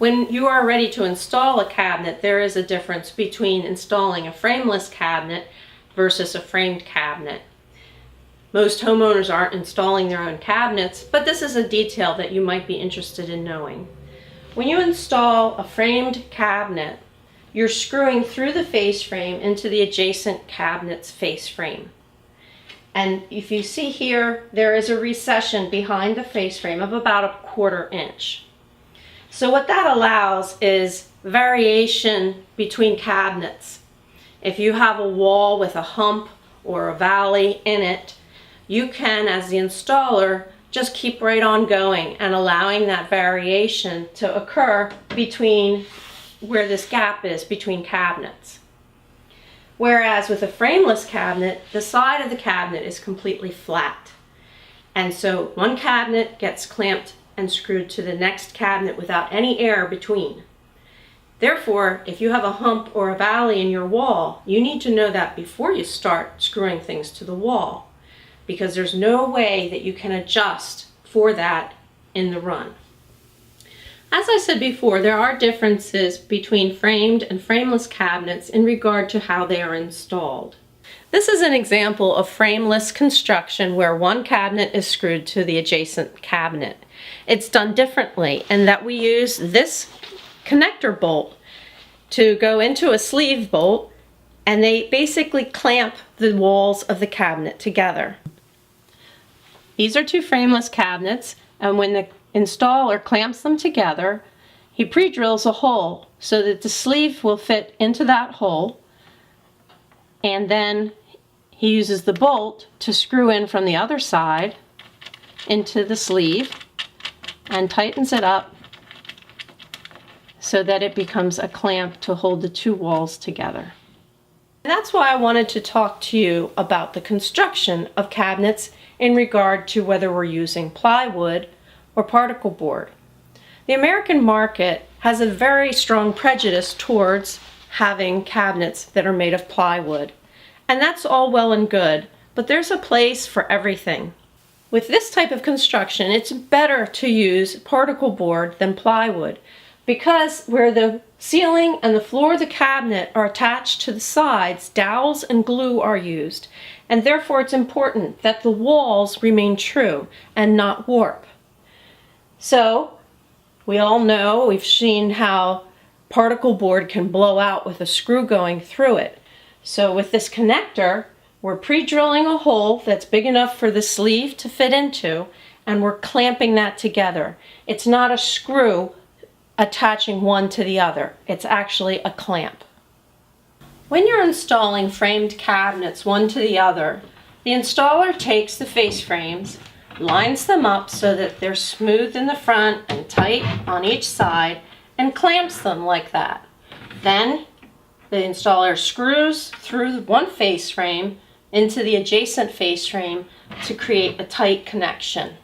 When you are ready to install a cabinet, there is a difference between installing a frameless cabinet versus a framed cabinet. Most homeowners aren't installing their own cabinets, but this is a detail that you might be interested in knowing. When you install a framed cabinet, you're screwing through the face frame into the adjacent cabinet's face frame. And if you see here, there is a recession behind the face frame of about a 1/4 inch. So what that allows is variation between cabinets. If you have a wall with a hump or a valley in it, you can, as the installer, just keep right on going and allowing that variation to occur between where this gap is between cabinets. Whereas with a frameless cabinet, the side of the cabinet is completely flat. And so one cabinet gets clamped and screwed to the next cabinet without any air between. Therefore, if you have a hump or a valley in your wall, you need to know that before you start screwing things to the wall, because there's no way that you can adjust for that in the run. As I said before, there are differences between framed and frameless cabinets in regard to how they are installed. This is an example of frameless construction where one cabinet is screwed to the adjacent cabinet. It's done differently in that we use this connector bolt to go into a sleeve bolt, and they basically clamp the walls of the cabinet together. These are two frameless cabinets, and when the installer clamps them together, he pre-drills a hole so that the sleeve will fit into that hole, and then he uses the bolt to screw in from the other side into the sleeve and tightens it up so that it becomes a clamp to hold the two walls together. And that's why I wanted to talk to you about the construction of cabinets in regard to whether we're using plywood or particle board. The American market has a very strong prejudice towards having cabinets that are made of plywood. And that's all well and good, but there's a place for everything. With this type of construction, it's better to use particle board than plywood, because where the ceiling and the floor of the cabinet are attached to the sides, dowels and glue are used, and therefore it's important that the walls remain true and not warp. So, we all know, we've seen how particle board can blow out with a screw going through it. So with this connector, we're pre-drilling a hole that's big enough for the sleeve to fit into, and we're clamping that together. It's not a screw attaching one to the other. It's actually a clamp. When you're installing framed cabinets one to the other, the installer takes the face frames, lines them up so that they're smooth in the front and tight on each side, and clamps them like that. Then the installer screws through one face frame into the adjacent face frame to create a tight connection.